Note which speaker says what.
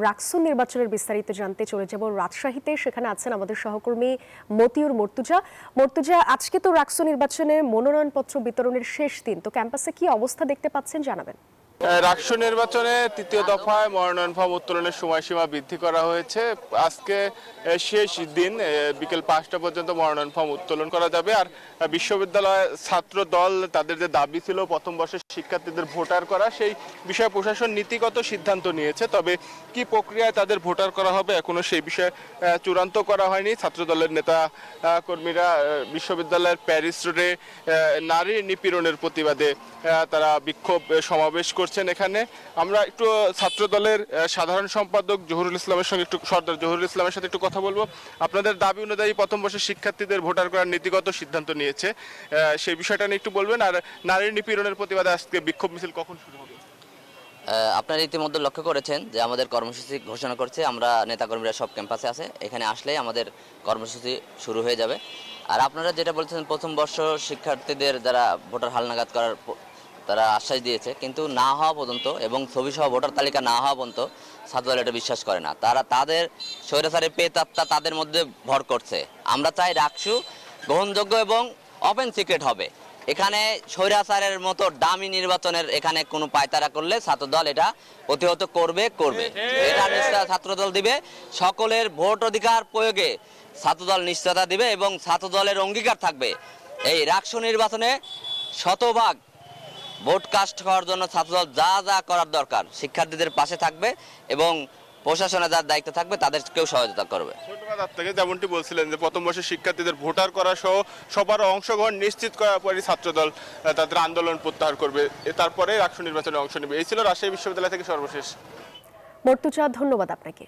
Speaker 1: রাকসু নির্বাচনের বিস্তারিত জানতে চলে যাব রাজশাহীতে। সেখানে আছেন আমাদের সহকর্মী মতিউর মর্তুজা। আজকে তো রাকসু নির্বাচনের মনোনয়নপত্র বিতরণের শেষ দিন, তো ক্যাম্পাসে কি অবস্থা দেখতে পাচ্ছেন জানাবেন।
Speaker 2: রাকসু নির্বাচনে তৃতীয় দফায় মনোনয়ন ফর্ম উত্তোলনের সময়সীমা বৃদ্ধি করা হয়েছে। আজকে শেষ দিন, বিকেল 5টা পর্যন্ত মনোনয়ন ফর্ম উত্তোলন করা যাবে। আর বিশ্ববিদ্যালয় ছাত্র দল তাদের যে দাবি ছিল প্রথম বর্ষের শিক্ষার্থীদের ভোটার করা, সেই বিষয়ে প্রশাসন নীতিগত সিদ্ধান্ত নিয়েছে। তবে কি প্রক্রিয়ায় তাদের ভোটার করা হবে এখনো সেই বিষয়ে চূড়ান্ত করা হয়নি। ছাত্র দলের নেতা কর্মীরা বিশ্ববিদ্যালয়ের প্যারিস রোডে নারী নিপীড়নের প্রতিবাদে তারা বিক্ষোভ সমাবেশ করছেন। এখানে আমরা একটু ছাত্র দলের সাধারণ সম্পাদক জহুরুল ইসলামের সঙ্গে সর্দার জহুরুল ইসলামের সাথে একটু কথা বলবো। আপনাদের দাবি অনুযায়ী প্রথম বর্ষের শিক্ষার্থীদের ভোটার করার নীতিগত সিদ্ধান্ত নিয়েছে, সেই বিষয়টা নিয়ে একটু বলবেন। আর নারী নিপীড়নের প্রতিবাদে আজকে বিক্ষোভ মিছিল কখন শুরু হবে?
Speaker 3: আপনারা ইতিমধ্যে লক্ষ্য করেছেন যে আমাদের কর্মসূচি ঘোষণা করছে, আমরা নেতাকর্মীরা সব ক্যাম্পাসে আছে, এখানে আসলেই আমাদের কর্মসূচি শুরু হয়ে যাবে। আর আপনারা যেটা বলছেন প্রথম বর্ষ শিক্ষার্থীদের যারা ভোটার হালনাগাদ করার তারা আশ্বাস দিয়েছে, কিন্তু না হওয়া পর্যন্ত এবং ছবিসহ ভোটার তালিকা না হওয়া পর্যন্ত ছাত্রদল এটা বিশ্বাস করে না। তারা তাদের স্বৈরাচারের পেতাত্তা তাদের মধ্যে ভর করছে। আমরা চাই রাকসু গ্রহণযোগ্য এবং ওপেন সিক্রেট হবে। এখানে স্বৈরাচারের মতো দামি নির্বাচনের এখানে কোনো পায়তারা করলে ছাত্রদল এটা প্রতিহত করবে। এটা নিশ্চয় ছাত্রদল দিবে। সকলের ভোট অধিকার প্রয়োগে ছাত্রদল নিশ্চয়তা দিবে এবং ছাত্রদলের অঙ্গীকার থাকবে এই রাকসু নির্বাচনে শতভাগ ভোট কাস্ট হওয়ার জন্য ছাত্রদল যা যা করার দরকার শিক্ষার্থীদের পাশে থাকবে এবং প্রশাসনে যার দায়িত্ব থাকবে তাদেরকেও সহায়তা করবে।
Speaker 2: ধন্যবাদ আপনাকে। যেমনটি বলছিলেন যে প্রথম বর্ষের শিক্ষার্থীদের ভোটার করা সহ সবার অংশগ্রহণ নিশ্চিত করার পরই ছাত্রদল তাদের আন্দোলন প্রত্যাহার করবে, তারপরে রাকসু নির্বাচনে অংশ নেবে। এই ছিল রাজশাহী বিশ্ববিদ্যালয় থেকে সর্বশেষ।
Speaker 1: মর্তুজা, ধন্যবাদ আপনাকে।